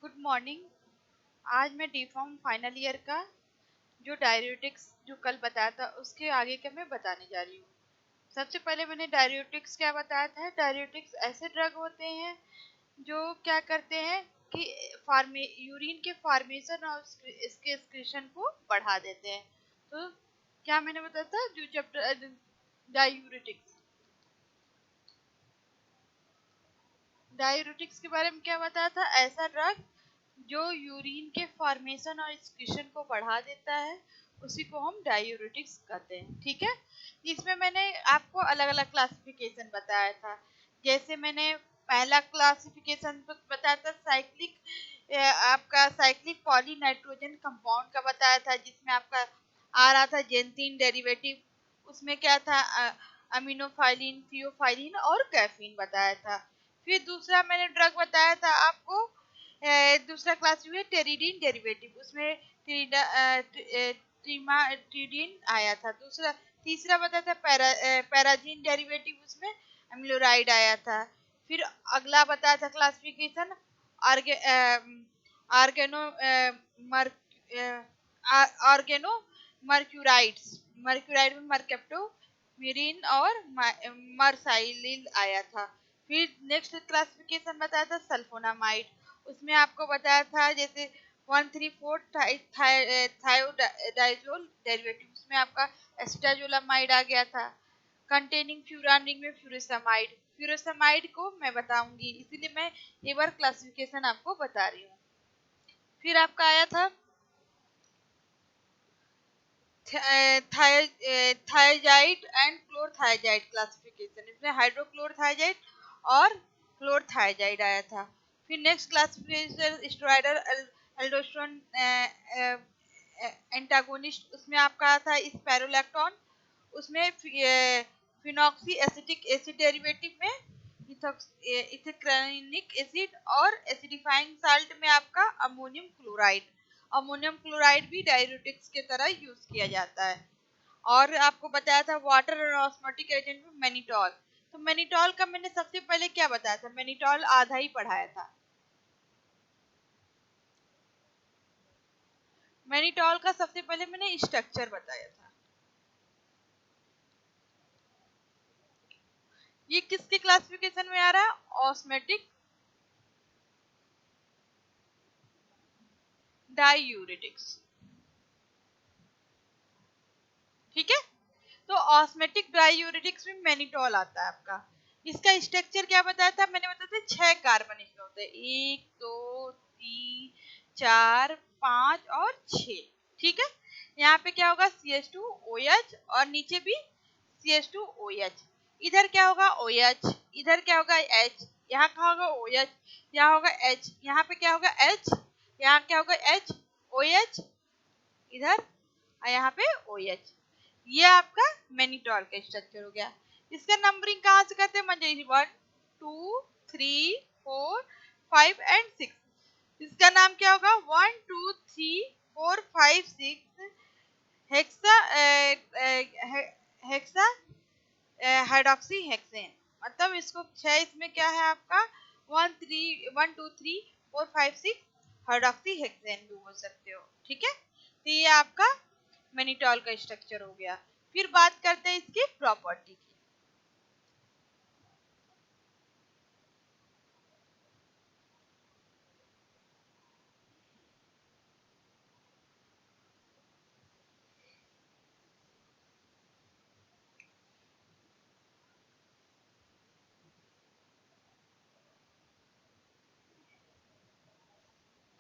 Good morning. आज मैं D pharm final year का जो डायरेटिक्स जो कल बताया था उसके आगे का मैं बताने जा रही हूँ। सबसे पहले मैंने डायरेटिक्स क्या बताया था। डायरेटिक्स ऐसे ड्रग होते हैं जो क्या करते हैं कि यूरिन के फॉर्मेशन और इसके एक्सक्रीशन को बढ़ा देते हैं। तो क्या मैंने बताया था जो चैप्टर डायूरेटिक्स डायूरेटिक्स के बारे में क्या बताया था। ऐसा ड्रग जो यूरिन के फॉर्मेशन और एक्सक्रीशन को बढ़ा देता है उसी को हम डायूरेटिक्स कहते हैं। ठीक है, इसमें मैंने आपको अलग अलग क्लासिफिकेशन बताया था। जैसे मैंने पहला क्लासिफिकेशन बताया था आपका साइक्लिक पॉली नाइट्रोजन कंपाउंड का बताया था, जिसमें आपका आ रहा था जेंथीन डेरिवेटिव। उसमें क्या था, अमीनोफाइलिन, थियोफाइलिन और कैफीन बताया था। फिर दूसरा मैंने ड्रग बताया था आपको, दूसरा क्लास में टेरिडीन डेरिवेटिव। उसमें ट्रीमाटीडीन आया था। तीसरा बताया था पैराजीन डेरिवेटिव, उसमें अम्लोराइड आया था। फिर अगला बताया था क्लासिफिकेशन आर्गे आर्गेनो ऑर्गेनो मर्क्यूराइड्स। मर्क्यूराइड में मर्केप्टो मिरीन और मरसाइलिल आया था। फिर नेक्स्ट क्लासिफिकेशन बताया था सल्फोनामाइड। उसमें आपको बताया था जैसे 134 थायोडाइजोल डेरिवेटिव, उसमें आपका एस्टाजोलामाइड आ गया था। कंटेनिंग फ्यूरान रिंग में फ्यूरोसामाइड। फ्यूरोसामाइड को मैं बताऊंगी, इसीलिए मैं एक बार क्लासिफिकेशन आपको बता रही हूँ। फिर आपका आया था थायजाइड एंड क्लोरथायजाइड क्लासिफिकेशन। इसमें हाइड्रोक्लोरथायजाइड और क्लोरथायजाइड आया था। फिर next classification steroidal aldosterone antagonist. उसमें आपका आया था स्पाइरोलैक्टोन। उसमें फिनॉक्सी एसिटिक एसिड डेरिवेटिव में इथेक्रानिक एसिड और एसिडिफाइंग साल्ट में आपका अमोनियम क्लोराइड। अमोनियम क्लोराइड भी डाययूरेटिक्स के तरह यूज किया जाता है। और आपको बताया था वाटर और ऑस्मोटिक एजेंट में मैनिटॉल। तो मैनिटॉल का मैंने सबसे पहले क्या बताया था, मैनिटॉल आधा ही पढ़ाया था। मैनिटॉल का सबसे पहले मैंने स्ट्रक्चर बताया था। ये किसके क्लासिफिकेशन में आ रहा है, ऑस्मेटिक डायूरेटिक्स। ठीक है, तो ऑस्मेटिक डायूरेटिक्स में मैनिटॉल आता है आपका। इसका स्ट्रक्चर क्या बताया था मैंने, बताया था 6 कार्बन इसमें होते हैं, 1 2 3 4 5 और 6। ठीक है, यहाँ पे क्या होगा CH2OH और नीचे भी CH2OH। इधर क्या होगा OH, इधर क्या होगा H, यहाँ क्या होगा OH, यहाँ होगा H, यहाँ पे क्या होगा H, यहाँ क्या होगा H OH इधर और यहाँ पे OH। ये आपका मैनिटॉल का स्ट्रक्चर हो गया। इसका नंबरिंग कहाँ से करते हैं, म्हणजे 1 2 3 4 5 एंड 6। इसका नाम क्या होगा 1 2 3 4 5 6 हेक्सा हेक्सा हाइड्रोक्सी हेक्सेन। मतलब इसको 6, इसमें क्या है आपका 1 2 3 4 5 6 हाइड्रोक्सी हेक्सेन भी बोल सकते हो। ठीक है, तो ये आपका मैनिटॉल का स्ट्रक्चर हो गया। फिर बात करते हैं इसकी प्रॉपर्टी की।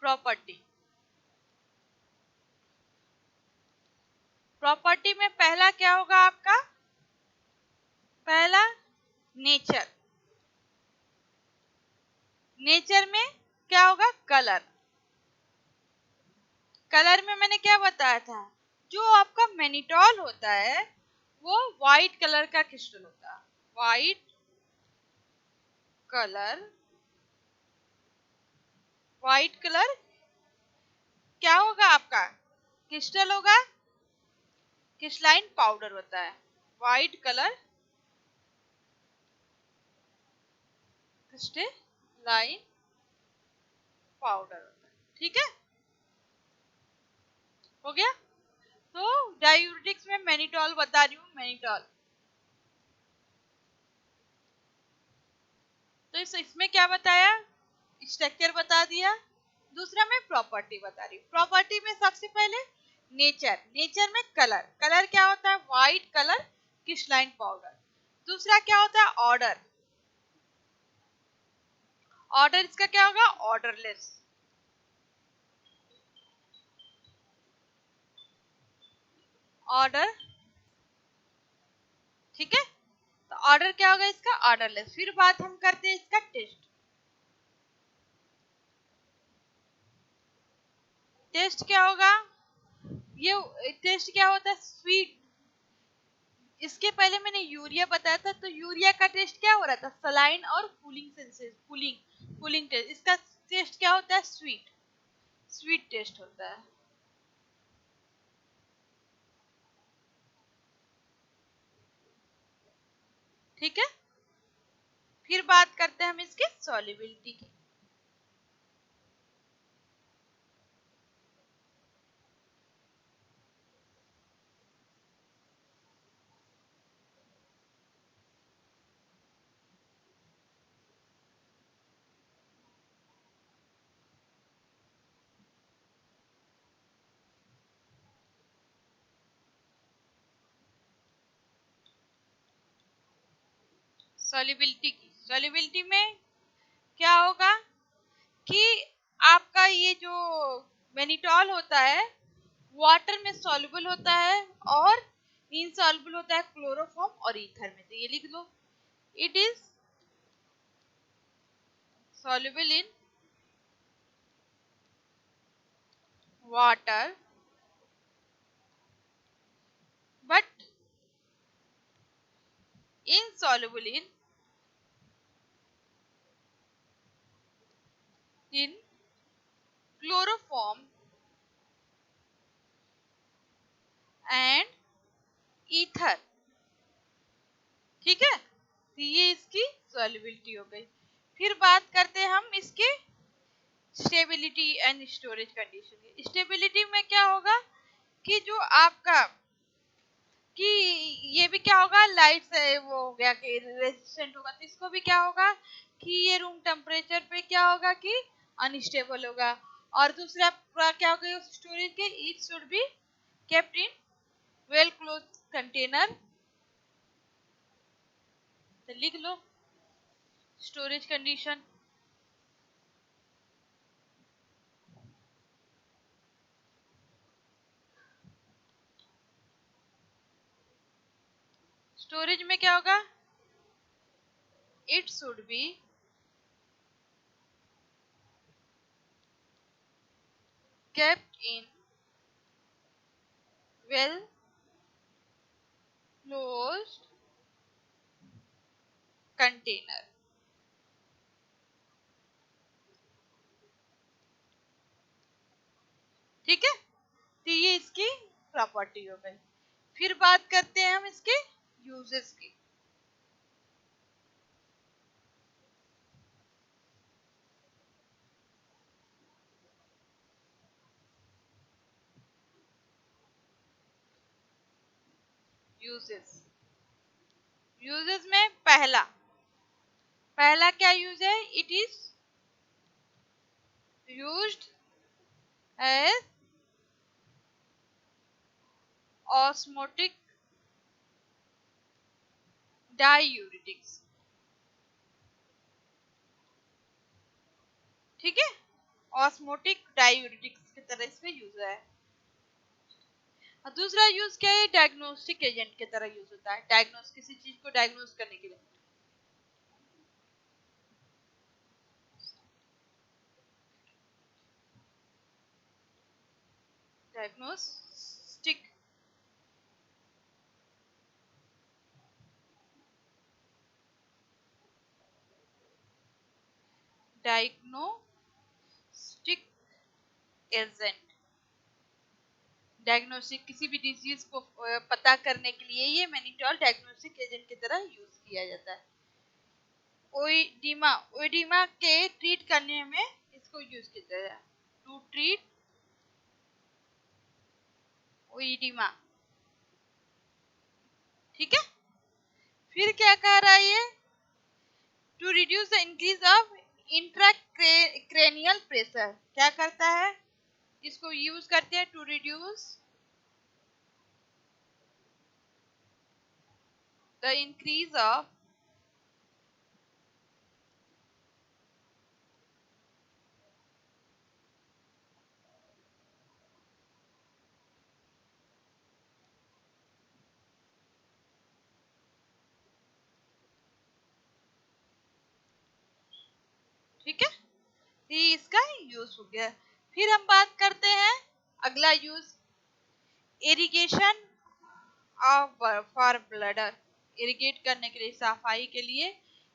प्रॉपर्टी प्रॉपर्टी में पहला क्या होगा आपका, पहला नेचर। नेचर में क्या होगा, कलर। कलर में मैंने क्या बताया था, जो आपका मैनिटॉल होता है वो व्हाइट कलर का क्रिस्टल होता है। व्हाइट कलर, व्हाइट कलर क्या होगा आपका, क्रिस्टल होगा, क्रिस्टलाइन पाउडर होता है। व्हाइट कलर क्रिस्टलाइन पाउडर होता है। ठीक है, हो गया। तो डायूरेटिक्स में मैनिटॉल बता रही हूँ, मैनिटॉल। तो इसमें क्या बताया, स्ट्रक्चर बता दिया। दूसरा मैं प्रॉपर्टी बता रही हूँ। प्रॉपर्टी में सबसे पहले नेचर, नेचर में कलर, कलर क्या होता है, व्हाइट कलर क्रिस्टलाइन पाउडर। दूसरा क्या होता है, ऑर्डर, ऑर्डर इसका क्या होगा, ऑर्डरलेस, ऑर्डर। ठीक है, तो ऑर्डर क्या होगा इसका, ऑर्डरलेस। फिर बात हम करते हैं इसका टेस्ट। टेस्ट क्या होगा, ये टेस्ट क्या होता है, स्वीट। इसके पहले मैंने यूरिया बताया था, तो यूरिया का टेस्ट क्या हो रहा था, सलाइन और कूलिंग सेंसेस, कूलिंग टेस्ट। इसका टेस्ट क्या होता है, स्वीट, स्वीट टेस्ट होता है। ठीक है, फिर बात करते हैं हम इसकी सॉल्युबिलिटी की। सॉल्युबिलिटी की, सॉल्युबिलिटी में क्या होगा कि आपका ये जो मेनिटॉल होता है वाटर में सॉल्युबल होता है और इनसॉल्युबल होता है क्लोरोफॉर्म और ईथर में। तो ये लिख लो, it is soluble in water but insoluble in chloroform and ether। ठीक है, तो ये इसकी solubility हो गई। फिर बात करते हैं हम इसके स्टेबिलिटी एंड स्टोरेज कंडीशन की। स्टेबिलिटी में क्या होगा कि जो आपका कि ये भी क्या होगा, लाइट से वो हो गया कि रेजिस्टेंट होगा, तो इसको भी क्या होगा कि ये रूम टेम्परेचर पे क्या होगा कि अनस्टेबल होगा। और दूसरा क्या होगा उस स्टोरेज के, it should be kept in well close container. तो लिख लो स्टोरेज कंडीशन। स्टोरेज में क्या होगा, it should be kept in well closed container। ठीक है, तो ये इसकी प्रॉपर्टी हो गई। फिर बात करते हैं हम इसके यूजेस की। यूजेस, यूजेस में पहला पहला क्या यूज है, it is used as osmotic diuretics. ठीक है, ऑस्मोटिक डायूरेटिक्स की तरह इसमें यूज है। और दूसरा यूज क्या है, डायग्नोस्टिक एजेंट की तरह यूज होता है, डायग्नोस किसी चीज को डायग्नोस करने के लिए। डायग्नोस्टिक, डायग्नोस्टिक एजेंट, डायग्नोस्टिक किसी भी डिजीज को पता करने के लिए ये मैनिटॉल डायग्नोस्टिक एजेंट की तरह यूज किया जाता है। ओइडीमा, ओइडीमा के ट्रीट करने में इसको यूज किया जाए टू ट्रीट ओइडिमा। ठीक है, फिर क्या कह रहा है ये, to reduce the increase of intracranial pressure. क्या करता है, इसको यूज करते हैं to reduce the increase of ठीक है, ये इसका यूज हो गया। फिर हम बात करते हैं अगला use, irrigation of for bladder. Irrigate करने के लिए, सफाई के लिए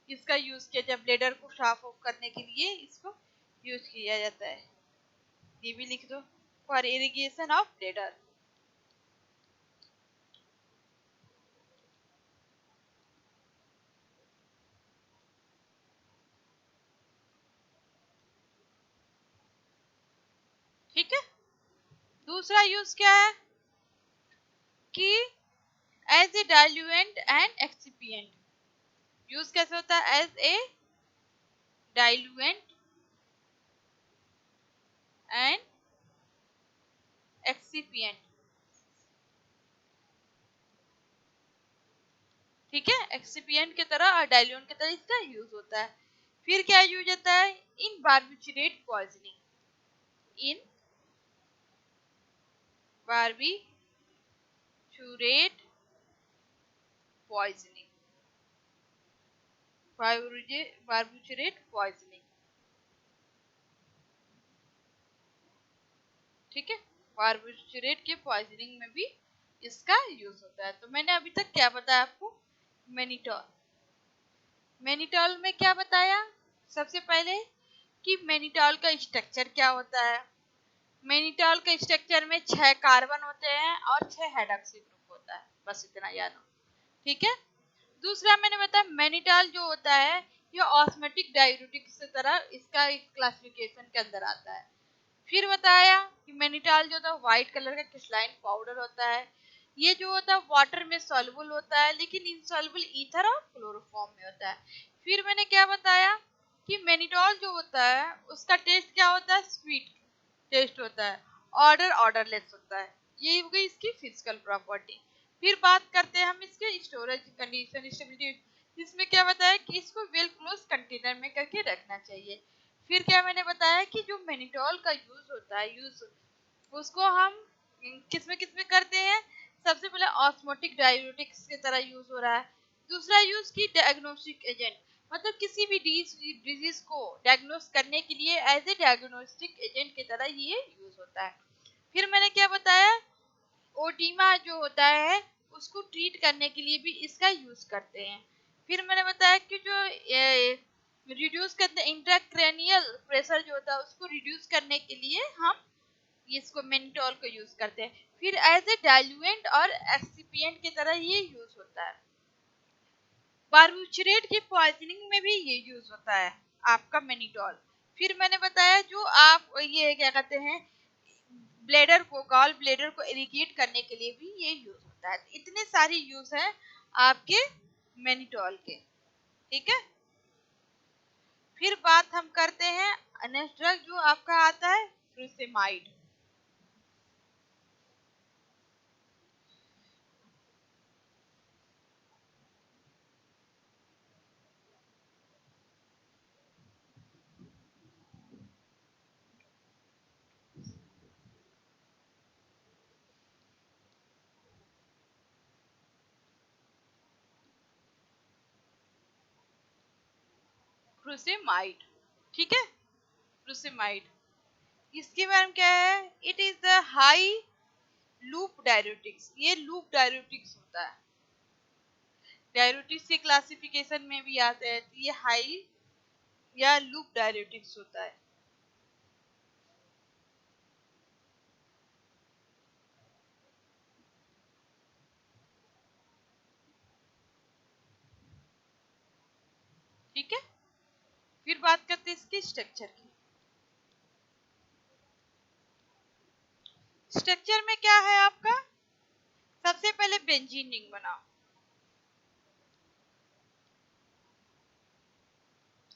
इसका यूज किया जाए, ब्लेडर को साफ करने के लिए इसको यूज किया जाता है। ये भी लिख दो, फॉर इरिगेशन ऑफ ब्लेडर। ठीक है, दूसरा यूज क्या है कि as a diluent and excipient. Use कैसे होता है, as a diluent and excipient. ठीक है, एक्सिपिएंट की तरह और डाइल्यूएंट की तरह इसका यूज होता है। फिर क्या यूज होता है, इन बार्बिचुरेट पॉइजनिंग, इन बार्बिचुरेट पॉइजनिंग, बार्बिचुरेट पॉइजनिंग। ठीक है, बार्बिचुरेट के पॉइजनिंग में भी इसका यूज होता है। तो मैंने अभी तक क्या बताया आपको, मेनिटॉल। मेनिटॉल में क्या बताया, सबसे पहले कि मेनिटॉल का स्ट्रक्चर क्या होता है। मेनिटॉल के स्ट्रक्चर में 6 कार्बन होते हैं और 6 हाइड्रोक्सी ग्रुप होता है, बस इतना याद हो। ठीक है, दूसरा मैंने बताया मेनिटॉल जो होता है ये ऑस्मेटिक डाययूरेटिक से तरह इसका क्लासिफिकेशन के अंदर आता है। फिर बताया कि मेनिटॉल जो था व्हाइट कलर का क्रिस्टलाइन पाउडर होता है, ये जो होता है वाटर में सॉल्युबल होता है लेकिन इनसॉल्युबल ईथर और क्लोरोफॉर्म में होता है। फिर मैंने क्या बताया कि मेनिटॉल जो होता है उसका टेस्ट क्या होता है, स्वीट टेस्ट होता है, ऑर्डरलेस होता है। ये हो गई इसकी फिजिकल प्रॉपर्टी। फिर बात करते हैं हम इसके स्टोरेज कंडीशन, स्टेबिलिटी। इसमें क्या बताया कि इसको वेल क्लोज कंटेनर में करके रखना चाहिए। फिर क्या मैंने बताया कि जो मेनिटॉल का यूज होता है, यूज उसको हम किस में करते हैं, सबसे पहले ऑस्मोटिक डाययूरेटिक्स की तरह यूज हो रहा है। दूसरा यूज की डायग्नोस्टिक एजेंट, मतलब किसी भी डिजीज को डायग्नोस करने के लिए एज ए डायग्नोस्टिक एजेंट की तरह ये यूज होता है। फिर मैंने क्या बताया, ओटीमा जो होता है उसको ट्रीट करने के लिए भी इसका यूज करते हैं। फिर मैंने बताया कि जो रिड्यूस करते इंट्राक्रैनियल प्रेशर जो होता है उसको रिड्यूस करने के लिए हम इसको मेनिटॉल को यूज करते हैं। फिर एज ए डाइल्यूएंट और एक्सिपिएंट की तरह ये यूज होता है। बार्बिचुरेट की पॉइजनिंग में भी ये यूज होता है आपका मेनिटॉल। फिर मैंने बताया जो आप ये क्या कहते हैं, ब्लेडर को, गॉल ब्लेडर को इरिगेट करने के लिए भी ये यूज होता है। इतने सारे यूज हैं आपके मेनिटॉल के। ठीक है, फिर बात हम करते हैं नेक्स्ट ड्रग जो आपका आता है फ्रूसेमाइड। फ्रूसेमाइड, ठीक है, फ्रूसेमाइड इसके बारे में क्या है, it is the high loop diuretics. ये लूप डाययूरेटिक्स होता है, डाययूरेटिक्स के क्लासिफिकेशन में भी आता है, तो ये हाई या लूप डाययूरेटिक्स होता है। ठीक है, फिर बात करते हैं इसके स्ट्रक्चर की। स्ट्रक्चर में क्या है आपका, सबसे पहले बेंजीन रिंग बनाओ,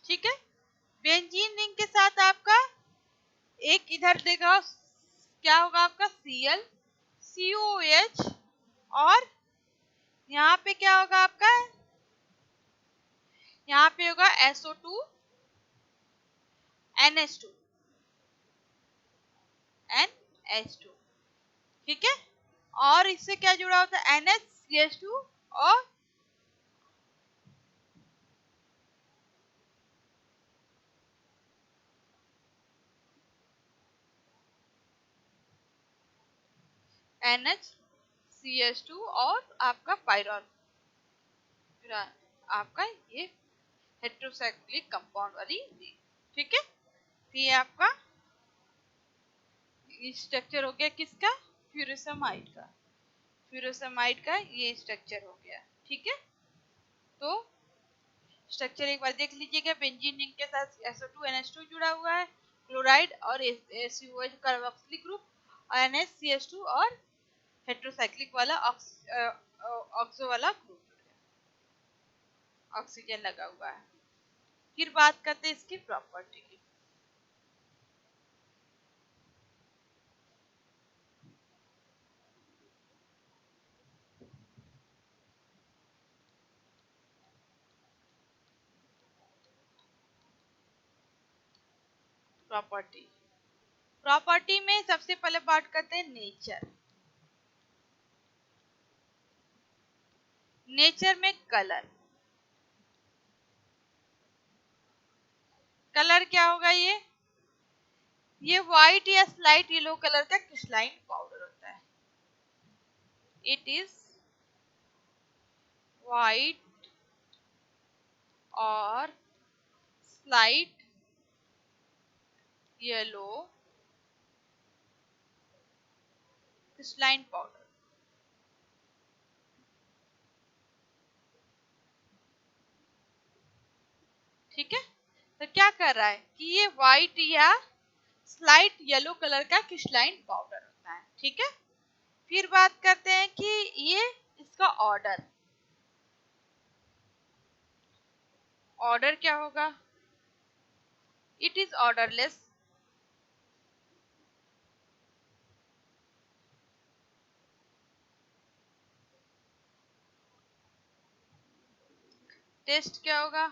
ठीक है। बेंजीन रिंग के साथ आपका एक इधर देगा, क्या होगा आपका Cl COH, और यहाँ पे क्या होगा आपका, यहाँ पे होगा SO2 NH2 NH2, ठीक है। और इससे क्या जुड़ा होता है, NHCH2 और NHCH2 और आपका पायरॉल, आपका ये हेट्रोसाइक्लिक कंपाउंड वाली, ठीक है। तो ये आपका स्ट्रक्चर हो गया किसका, फ्यूरोसेमाइड का, फ्यूरोसेमाइड का ये स्ट्रक्चर हो गया, ठीक है। तो स्ट्रक्चर एक बार देख लीजिएगा, बेंजीन रिंग के साथ SO2 NH2 जुड़ा हुआ है, क्लोराइड और SUOH कार्बोक्सिलिक ग्रुप, और NHCH2 और हेट्रोसाइक्लिक वाला ऑक्सो वाला ग्रुप, ऑक्सीजन लगा हुआ है। फिर बात करते हैं इसकी प्रॉपर्टी की। प्रॉपर्टी, प्रॉपर्टी में सबसे पहले बात करते हैं नेचर। नेचर में कलर, कलर क्या होगा, ये व्हाइट या स्लाइट येलो कलर का क्रिस्टलाइन पाउडर होता है। इट इज व्हाइट और स्लाइट येलो क्रिस्टलाइन पाउडर, ठीक है। तो क्या कर रहा है कि ये व्हाइट या स्लाइट येलो कलर का क्रिस्टलाइन पाउडर होता है, ठीक है। फिर बात करते हैं कि ये इसका ऑर्डर, ऑर्डर क्या होगा, इट इज ऑर्डरलेस, टेस्ट क्या होगा,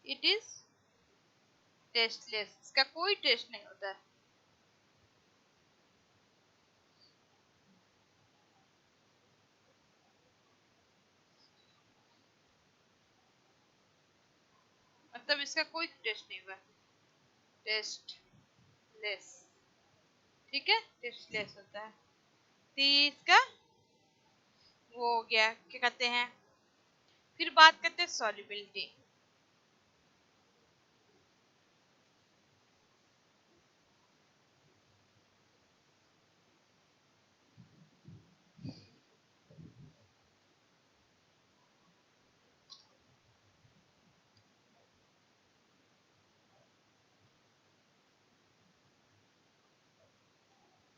इट इज टेस्टलेस, इसका कोई टेस्ट नहीं होता है। मतलब इसका कोई टेस्ट नहीं हुआ, टेस्टलेस, ठीक है, टेस्टलेस होता है। तो इसका वो हो गया, क्या कहते हैं। फिर बात करते हैं सॉल्युबिलिटी।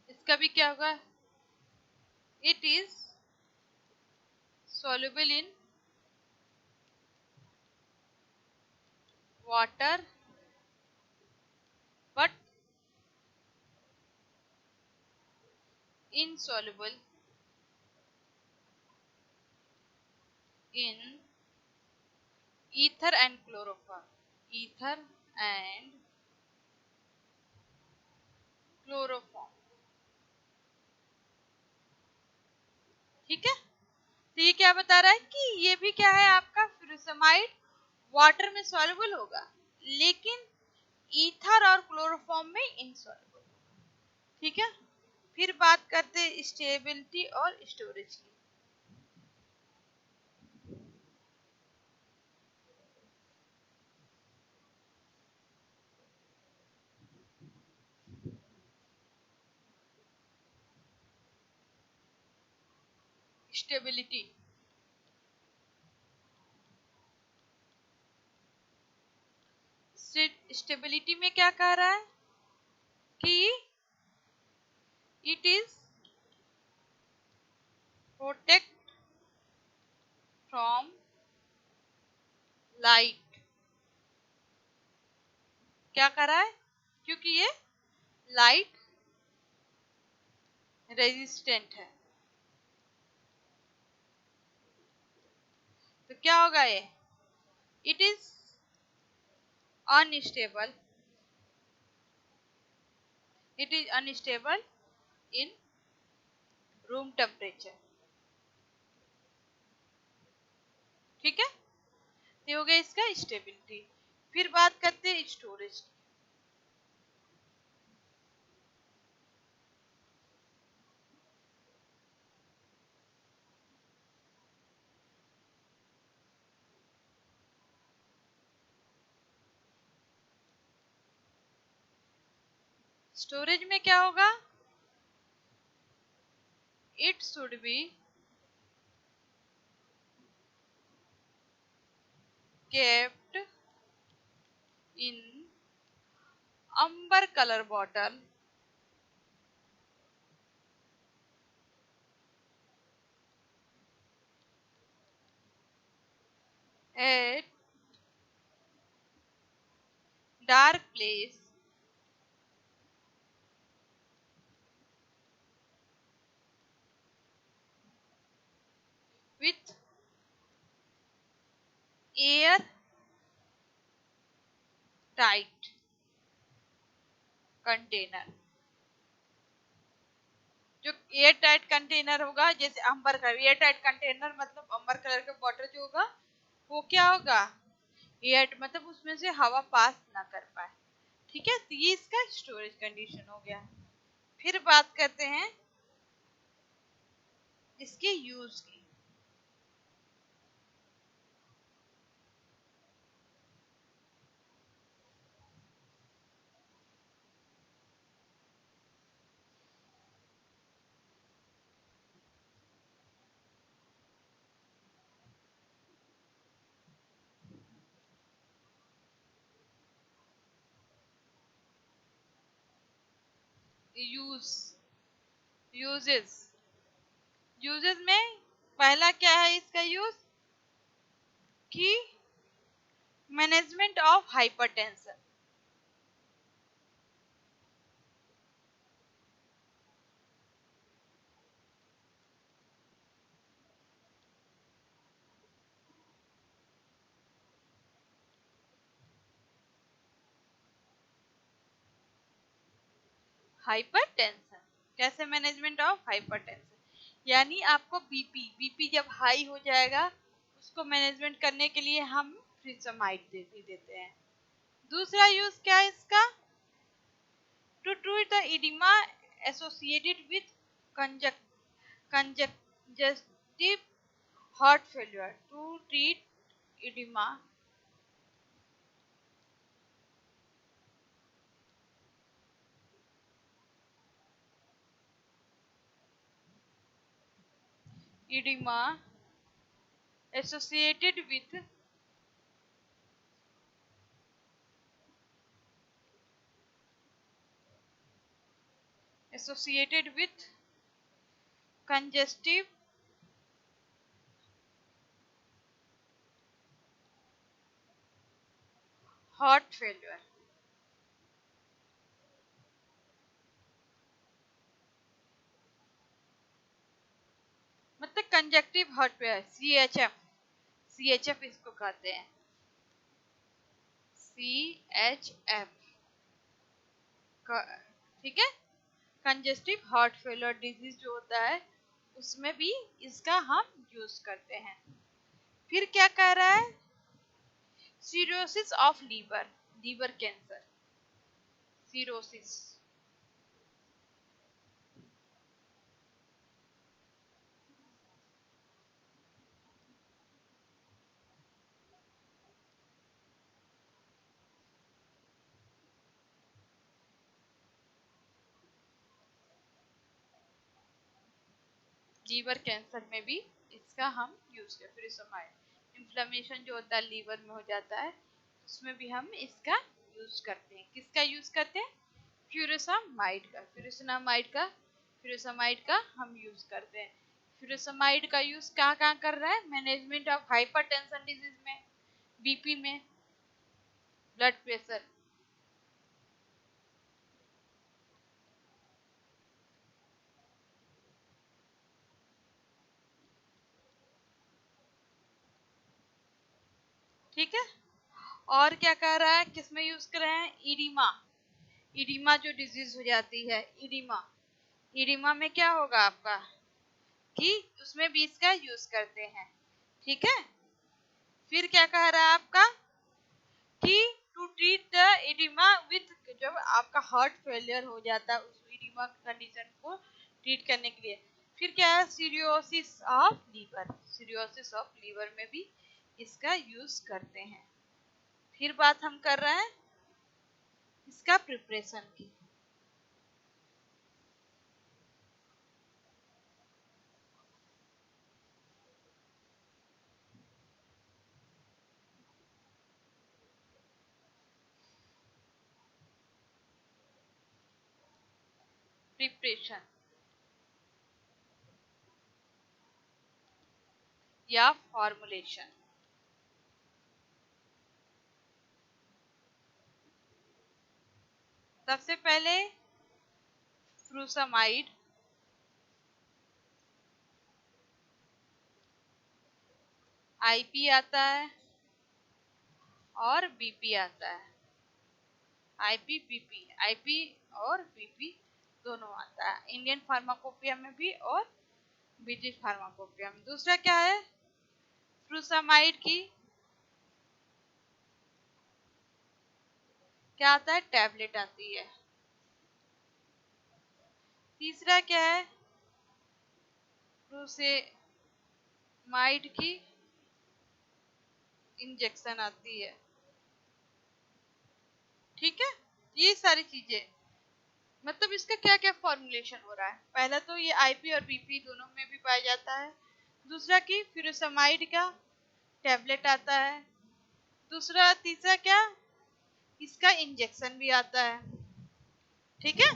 इसका भी क्या होगा, it is soluble in water but insoluble in ether and chloroform, ether and chloroform, ठीक है। तो ये क्या बता रहा है कि ये भी क्या है आपका फ्यूरोसेमाइड, वाटर में सॉल्युबल होगा लेकिन ईथर और क्लोरोफॉर्म में इनसॉल्युबल, ठीक है। फिर बात करते हैं स्टेबिलिटी और स्टोरेज की। स्टेबिलिटी, स्टेबिलिटी में क्या कह रहा है कि it is protect from light. क्या कर रहा है? क्योंकि ये लाइट रेजिस्टेंट है। तो क्या होगा ये? It is unstable, it is unstable in room temperature. ठीक है, ये हो गया इसका स्टेबिलिटी। फिर बात करते हैं स्टोरेज। स्टोरेज में क्या होगा? It should be kept in amber color bottle at dark place with air tight container. जो एयर टाइट कंटेनर होगा, जैसे अंबर का एयर टाइट कंटेनर मतलब अंबर कलर का बॉटल जो होगा वो क्या होगा? एयर मतलब उसमें से हवा पास ना कर पाए। ठीक है, तो ये इसका स्टोरेज कंडीशन हो गया। फिर बात करते हैं इसके यूज की। यूज यूजेस यूजेस में पहला क्या है इसका यूज? कि मैनेजमेंट ऑफ हाइपरटेंशन। हाइपरटेंशन कैसे? मैनेजमेंट ऑफ हाइपरटेंशन यानी आपको बीपी जब हाई हो जाएगा उसको मैनेजमेंट करने के लिए हम फ्रिसमाइड भी देते हैं। दूसरा यूज क्या है इसका? To treat the edema associated with congestive heart failure. To treat edema edema associated with associated with congestive heart failure. मतलब कंजक्टिव हार्ट फेलियर, सीएचएफ इसको कहते हैं, सीएचएफ। ठीक है, कंजेस्टिव हार्ट फेलियर डिजीज जो होता है उसमें भी इसका हम यूज करते हैं। फिर क्या कह रहा है? Cirrhosis of liver, liver cancer, cirrhosis. Liver cancer में भी इसका हम यूज करते हैं। फ्रिसोमाइड इन्फ्लेमेशन जो होता है लीवर में हो जाता है उसमें भी हम इसका यूज करते हैं। किसका यूज करते हैं? फ्यूरोसामाइड का हम यूज करते हैं। फ्यूरोसामाइड का यूज कहाँ कहाँ कर रहा है? मैनेजमेंट ऑफ हाइपरटेंशन डिजीज में, बीपी में, ब्लड प्रेशर। ठीक है। और क्या कह रहा है, किसमें यूज कर रहे हैं? इडिमा। इडिमा जो डिजीज हो जाती है, इडिमा, इडिमा में क्या होगा आपका कि उसमें भी इसका यूज करते हैं। ठीक है। फिर क्या कह रहा है आपका कि to treat the edema with, जब आपका हार्ट फेलियर हो जाता है उस इडिमा कंडीशन को ट्रीट करने के लिए। फिर क्या है? सीरियोसिस ऑफ लीवर, सीरियोसिस ऑफ लीवर में भी इसका यूज करते हैं। फिर बात हम कर रहे हैं इसका प्रिपरेशन की। प्रिपरेशन या फॉर्मुलेशन। सबसे पहले फ्रूसामाइड, आईपी आता है और बीपी आता है। आईपी बीपी, आईपी और बीपी दोनों आता है इंडियन फार्माकोपिया में भी और ब्रिटिश फार्माकोपिया में। दूसरा क्या है? फ्रूसामाइड की क्या आता है? टैबलेट आती है। तीसरा क्या है? फ्रूसेमाइड की इंजेक्शन आती है। ठीक है। ये सारी चीजें, मतलब इसका क्या क्या फॉर्मुलेशन हो रहा है? पहला तो ये आईपी और बीपी दोनों में भी पाया जाता है। दूसरा कि फ्यूरोसामाइड का टैबलेट आता है। दूसरा, तीसरा क्या, इसका इंजेक्शन भी आता है। ठीक है।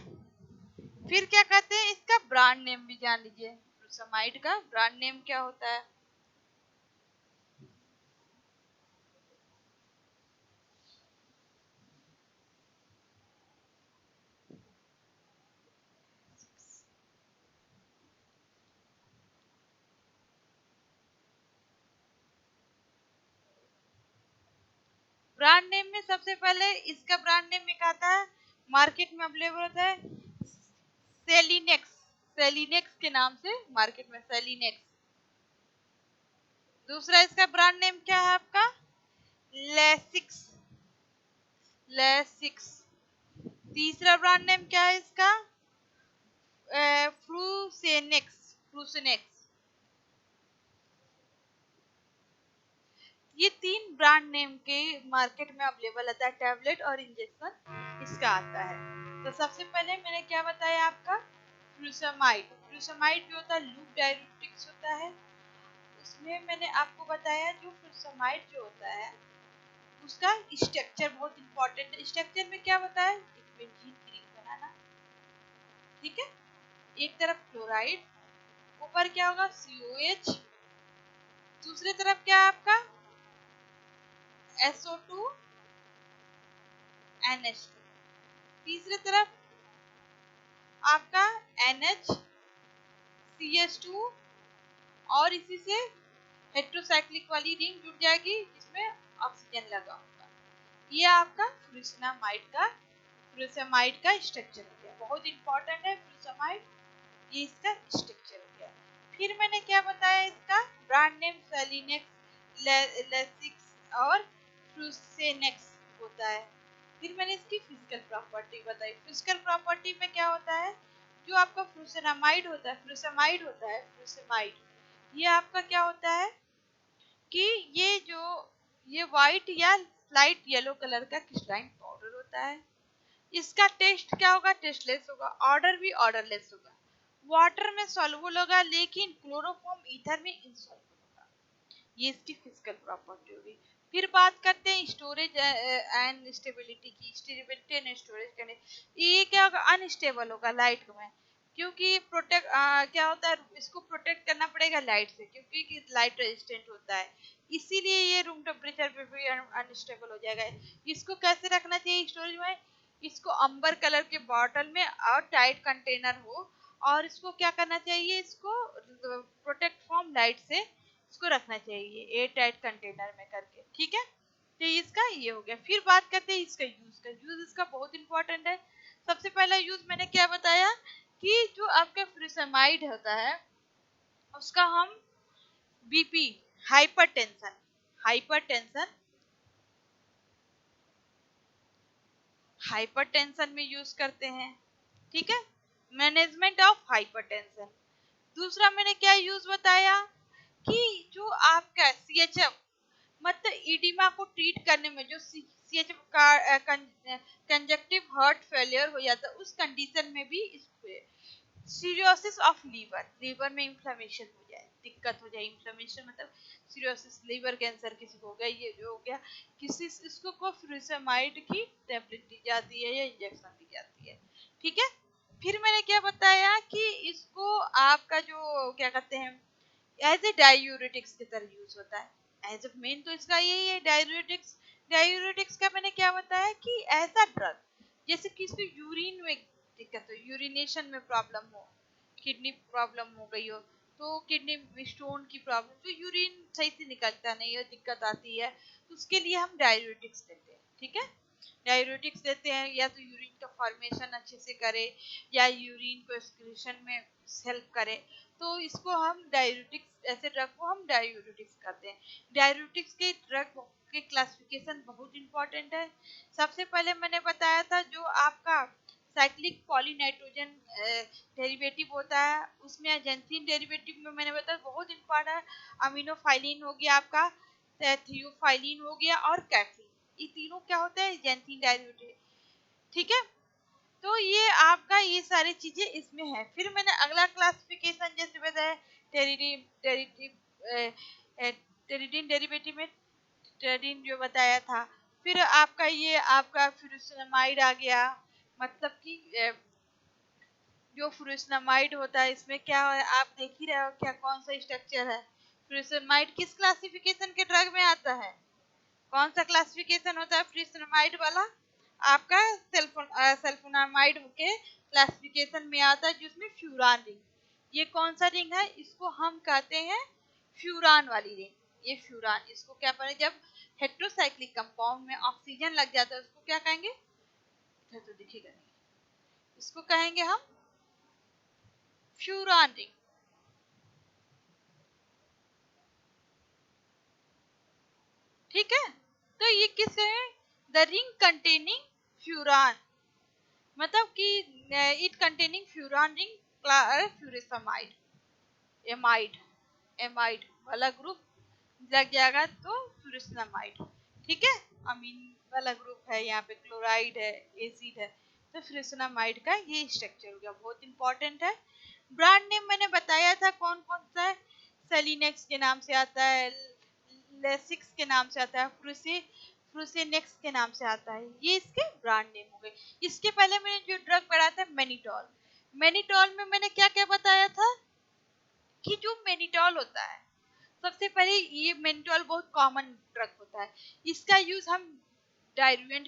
फिर क्या कहते हैं, इसका ब्रांड नेम भी जान लीजिए। फ्यूरोसामाइड का ब्रांड नेम क्या होता है? ब्रांड नेम में सबसे पहले इसका ब्रांड नेम एक आता है, मार्केट में अवेलेबल होता है, सेलिनेक्स। सेलिनेक्स के नाम से मार्केट में, सेलिनेक्स। दूसरा इसका ब्रांड नेम क्या है आपका? Lasix, Lasix. तीसरा ब्रांड नेम क्या है इसका? फ्रूसेनेक्स, फ्रूसेनेक्स। ये तीन ब्रांड नेम के मार्केट में अवेलेबल आता है, टैबलेट और इंजेक्शन इसका आता है। तो सबसे पहले मैंने क्या बताया आपका? फ्रूसामाइड। फ्रूसामाइड जो होता है लूप डायरेटिक्स होता है। उसमें मैंने आपको बताया जो फ्रूसामाइड जो होता है उसका स्ट्रक्चर बहुत इंपॉर्टेंट है। स्ट्रक्चर में क्या होता है? एक बेंजीन ग्रीन बनाना। ठीक है। एक तरफ क्लोराइड, ऊपर क्या होगा? COH। दूसरी तरफ क्या है आपका? SO2 NH2। तीसरी तरफ आपका NH CH2, और इसी से हेट्रोसाइक्लिक वाली रिंग जुड़ जाएगी जिसमें ऑक्सीजन लगा होगा। ये आपका फ्रूसेमाइड का स्ट्रक्चर हो गया, बहुत इंपॉर्टेंट है फ्रूसेमाइड। ये इसका स्ट्रक्चर हो गया। फिर मैंने क्या बताया? इसका ब्रांड नेम सेलिनेक्स, लेसिक्स और फ्रूसेनेक्स होता है। फिर मैंने इसकी फिजिकल प्रॉपर्टी बताई। फिजिकल प्रॉपर्टी में क्या होता है? जो आपका फ्रूसेनामाइड होता है, फ्रूसेमाइड होता है, फ्रूसेमाइड, ये आपका क्या होता है कि ये जो ये व्हाइट या लाइट येलो कलर का क्रिस्टलाइन पाउडर होता है। इसका टेस्ट क्या होगा? टेस्टलेस होगा। ऑर्डर भी ऑर्डरलेस होगा। वाटर में सॉल्युबल होगा लेकिन क्लोरोफॉर्म ईथर में इनसॉल्युबल होगा। ये इसकी फिजिकल प्रॉपर्टी होगी। फिर बात करते हैं स्टोरेज एंड स्टेबिलिटी की। स्टेबिलिटी एंड स्टोरेज करने, ये क्या होगा, अनस्टेबल होगा लाइट में, क्योंकि प्रोटेक्ट क्या होता है, इसको प्रोटेक्ट करना पड़ेगा लाइट से, क्योंकि लाइट रेजिस्टेंट होता है, इसीलिए ये रूम टेम्परेचर पे भी अनस्टेबल हो जाएगा। इसको कैसे रखना चाहिए स्टोरेज में, इसको अंबर कलर के बॉटल में और टाइट कंटेनर हो, और इसको क्या करना चाहिए, इसको प्रोटेक्ट फ्रॉम लाइट से इसको रखना चाहिए एयर टाइट कंटेनर में करके, ठीक है। तो इसका ये हो गया। फिर बात करते हैं इसका यूज का। यूज इसका बहुत इंपॉर्टेंट है। सबसे पहला यूज मैंने क्या बताया कि जो आपका फ्रिसमाइड होता है उसका हम बीपी, हाइपरटेंशन, हाइपरटेंशन, हाइपरटेंशन में यूज करते हैं, ठीक है, मैनेजमेंट ऑफ हाइपरटेंशन। दूसरा मैंने क्या यूज बताया कि जो आपका सीएचएफ, मतलब इडिमा को ट्रीट करने में जो सीएचएफ का कंजक्टिव हार्ट फेलियर हो जाता है, उस कंडीशन में भी सीरोसिस ऑफ लीवर, लीवर में इंफ्लेमेशन हो जाए, दिक्कत हो जाए, इंफ्लेमेशन मतलब सीरोसिस, लीवर कैंसर किसी को हो गया, ये जो हो गया, किसी इसको को फ्यूरामाइड की टेबलेट दी जाती है या इंजेक्शन दी जाती है, ठीक है। फिर मैंने क्या बताया कि इसको आपका जो क्या कहते हैं, एज ए डायूरेटिक्स की तरह यूज होता है। एज ए मेन तो इसका यही है डायूरेटिक्स। डायूरेटिक्स का मैंने क्या बताया कि ऐसा ड्रग, जैसे किसी यूरिन में दिक्कत हो, यूरिनेशन में प्रॉब्लम हो, किडनी प्रॉब्लम हो गई हो, तो किडनी स्टोन की प्रॉब्लम, तो यूरिन सही से निकलता नहीं है, दिक्कत आती है, तो उसके लिए हम डायूरेटिक्स देते हैं, ठीक है। डायूरेटिक्स देते हैं या तो यूरिन का फॉर्मेशन अच्छे से करे या यूरिन को एक्सक्रीशन में हेल्प करे, तो इसको हम डायूरेटिक्स, ऐसे ड्रग को हम डायूरेटिक्स कहते हैं। डायूरेटिक्स के ड्रग के क्लासिफिकेशन बहुत इंपॉर्टेंट है। सबसे पहले मैंने बताया था जो आपका साइक्लिक पॉलीनाइट्रोजन डेरिवेटिव होता है, उसमें एजेंसिन डेरिवेटिव में मैंने बताया बहुत इंपॉर्टेंट है, अमीनोफाइलिन हो गया आपका, थियोफाइलिन हो गया और कैफीन, ये तीनों क्या होते हैं, एजेंसिन डेरिवेटिव, ठीक है। तो ये आपका ये सारी चीजें इसमें है। फिर मैंने अगला क्लासिफिकेशन जैसे बताया टेरिडीन डेरिवेटिव, टेरिडीन डेरिवेटिव में टेरिडीन जो बताया था। फिर आपका ये आपका फ्यूरामाइड आ गया, मतलब कि जो फ्यूरामाइड होता है इसमें क्या है, आप देख ही रहे हो क्या कौन सा स्ट्रक्चर है। फ्यूरामाइड किस क्लासिफिकेशन के ड्रग में आता है, कौन सा क्लासिफिकेशन होता है फ्यूरामाइड वाला, आपका सल्फोनामाइड के क्लासिफिकेशन में आता है, जिसमें फ्यूरान रिंग, ये कौन सा रिंग है, इसको हम कहते हैं फ्यूरान वाली रिंग। ये फ्यूरान, इसको क्या करें, जब हेट्रोसाइक्लिक कंपाउंड में ऑक्सीजन लग जाता है उसको क्या कहेंगे, इधर तो दिखेगा नहीं, इसको कहेंगे हम फ्यूरान रिंग, ठीक है। तो ये किस है, द रिंग कंटेनिंग फ्यूरान, मतलब कि it containing furan ring furosemide, amide, amide वाला ग्रुप लग जाएगा तो फ्यूरेसमाइड, ठीक है। अमीन वाला ग्रुप है, यहाँ पे क्लोराइड है, एसिड है, तो फ्यूरेसमाइड का ये स्ट्रक्चर हो गया, बहुत इंपॉर्टेंट है। ब्रांड नेम मैंने बताया था कौन कौन सा है, सेलिनेक्स के नाम से आता है, लेसिक्स के नाम से आता है, फ्रूसिनेक्स के नाम से आता है, ये इसके ब्रांड नेम हो गए। इसके पहले मैंने जो ड्रग पढ़ा था मेनिटॉल, मेनिटॉल में मैंने क्या क्या बताया था कि जो मेनिटॉल होता है, सबसे पहले ये मेनिटॉल बहुत कॉमन ड्रग होता है, इसका यूज हम डाइल्यूएंट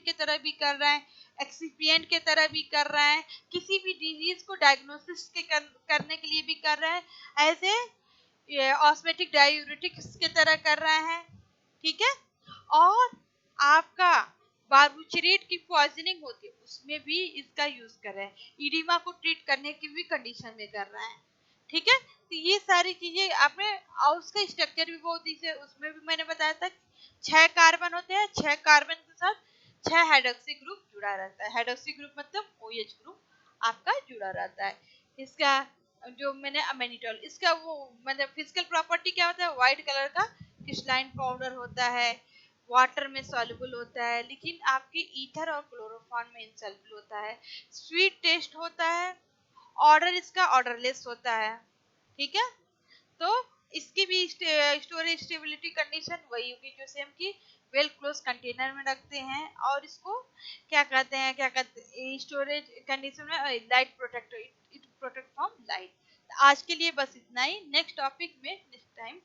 की तरह भी कर रहे हैं, एक्सिपिएंट के तरह भी कर रहे हैं, किसी भी डिजीज को डायग्नोसिस करने के लिए भी कर रहे हैं, एज ए ऑस्मेटिक डायूरेटिक्स के तरह कर रहे हैं, ठीक है। और आपका बार्बिट्रेट की पॉइजनिंग होती है उसमें भी इसका यूज कर रहे हैं, इडिमा को ट्रीट करने की भी कंडीशन में कर रहे हैं, ठीक है। तो ये सारी चीजें आपने, और उसका स्ट्रक्चर भी बहुत इसे, उसमें भी मैंने बताया था 6 कार्बन होते हैं, 6 कार्बन के साथ 6 हाइड्रोक्सी ग्रुप जुड़ा रहता है, हाइड्रोक्सी ग्रुप मतलब OH ग्रुप आपका जुड़ा रहता है। इसका जो मैंने अमेनिटॉल, इसका वो मतलब फिजिकल प्रॉपर्टी क्या होता है, व्हाइट कलर का क्रिस्टलाइन पाउडर होता है, वाटर में सॉल्युबल होता है, लेकिन आपके ईथर और क्लोरोफॉर्म में इनसॉल्युबल होता है, स्वीट टेस्ट होता है, ऑर्डर इसका ऑर्डरलेस होता है, ठीक है। तो इसकी भी स्टोरेज स्टेबिलिटी कंडीशन वही होगी जो सेम की वेल क्लोज कंटेनर में रखते हैं, और इसको क्या कहते हैं स्टोरेज कंडीशन में light protect, it protect from light. आज के लिए बस इतना ही, नेक्स्ट टॉपिक में नेक्स्ट टाइम